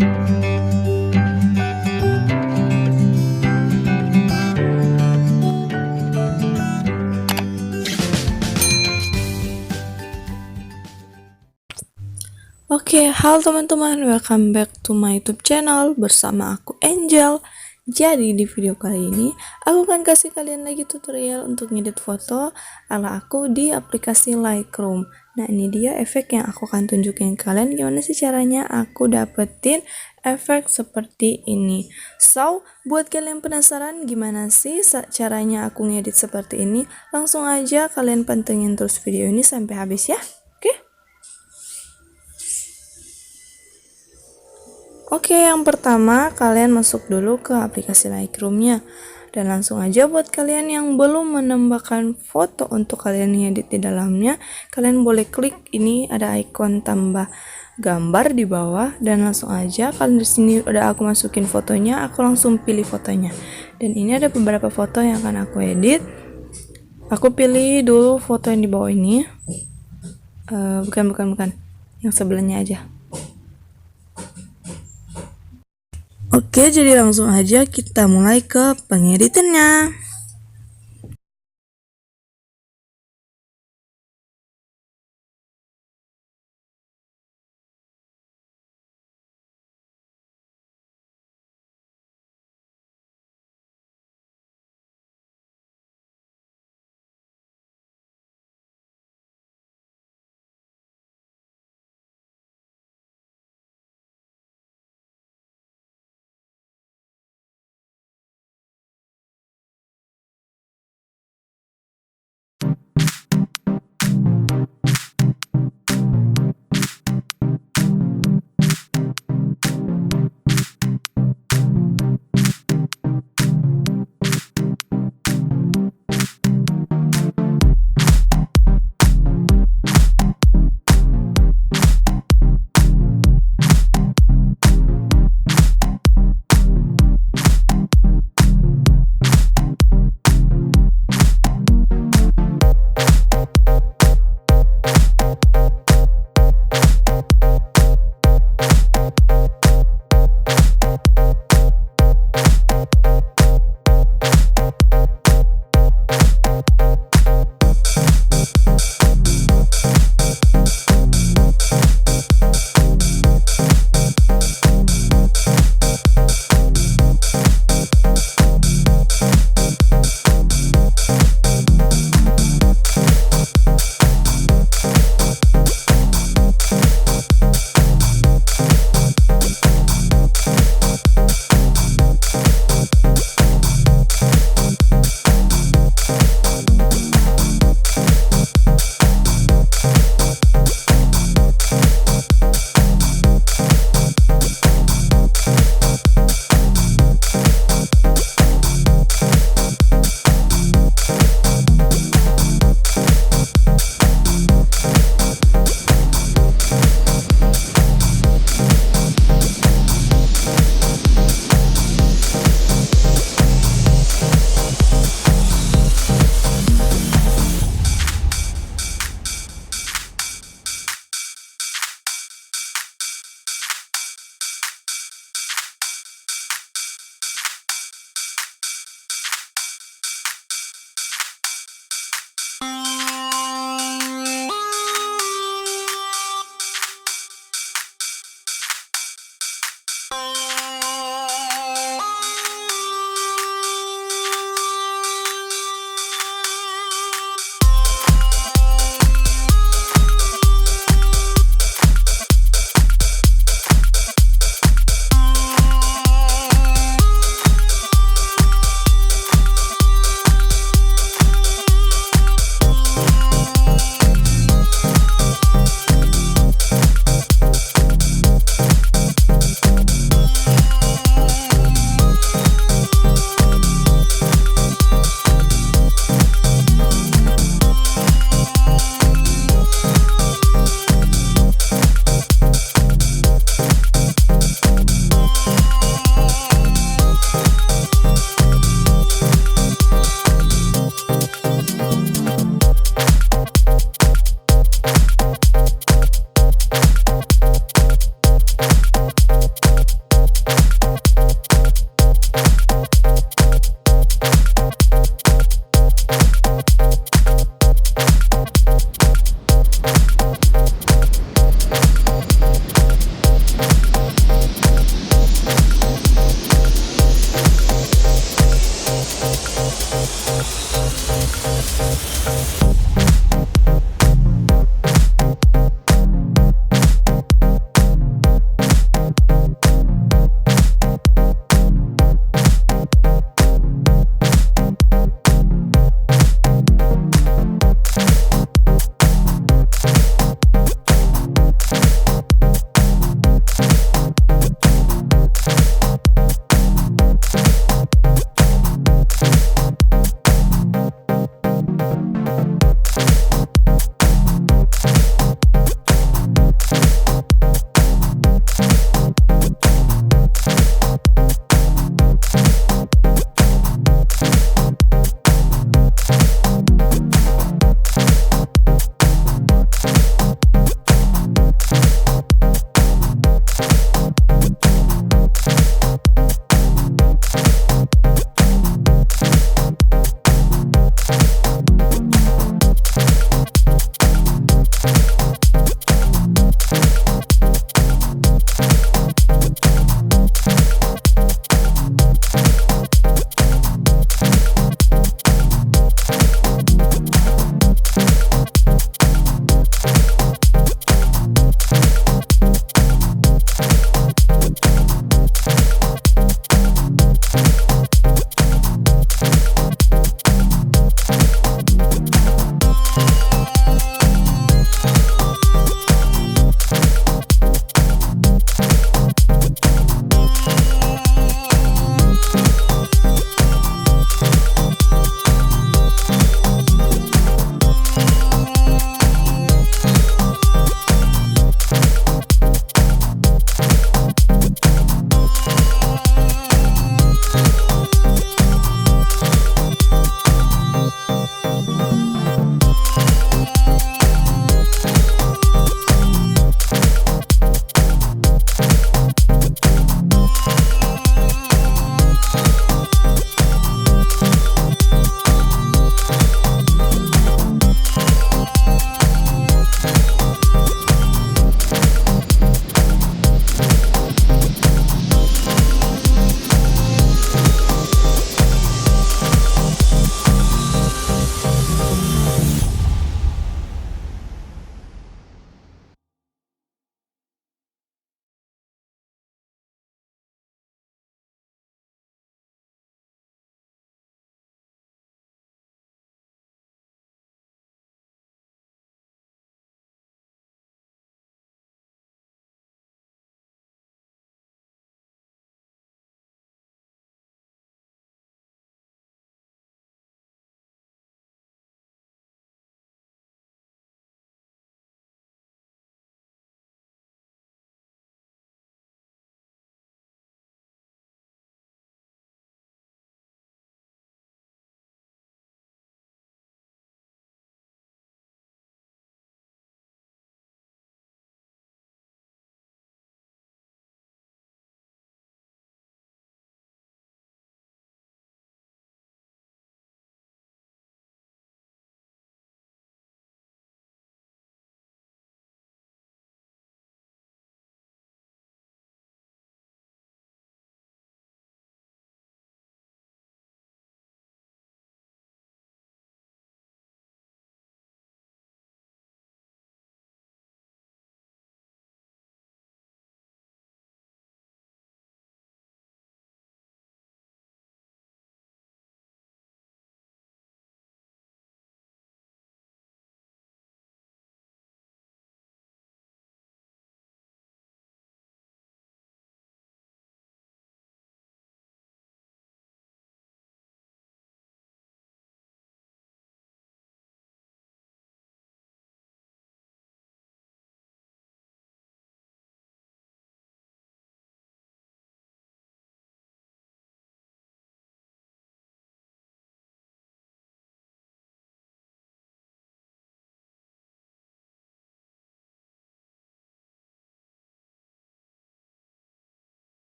Oke, halo teman-teman, welcome back to my YouTube channel bersama aku Angel. Jadi di video kali ini aku akan kasih kalian lagi tutorial untuk ngedit foto ala aku di aplikasi Lightroom. Nah, ini dia efek yang aku akan tunjukin kalian gimana sih caranya aku dapetin efek seperti ini. So, buat kalian penasaran gimana sih caranya aku ngedit seperti ini, langsung aja kalian pantengin terus video ini sampai habis ya. Oke, yang pertama kalian masuk dulu ke aplikasi Lightroom-nya. Dan langsung aja buat kalian yang belum menambahkan foto untuk kalian ngedit di dalamnya, kalian boleh klik ini ada ikon tambah gambar di bawah dan langsung aja kalian di sini udah aku masukin fotonya, aku langsung pilih fotonya. Dan ini ada beberapa foto yang akan aku edit. Aku pilih dulu foto yang di bawah ini. Bukan. Yang sebelahnya aja. Oke, jadi langsung aja kita mulai ke pengeditannya.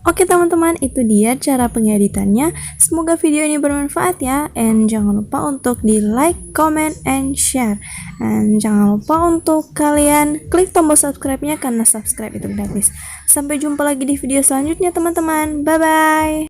Oke teman-teman, itu dia cara pengeditannya. Semoga video ini bermanfaat ya. And jangan lupa untuk di like, comment, and share. And jangan lupa untuk kalian klik tombol subscribe-nya karena subscribe itu gratis. Sampai jumpa lagi di video selanjutnya teman-teman. Bye-bye.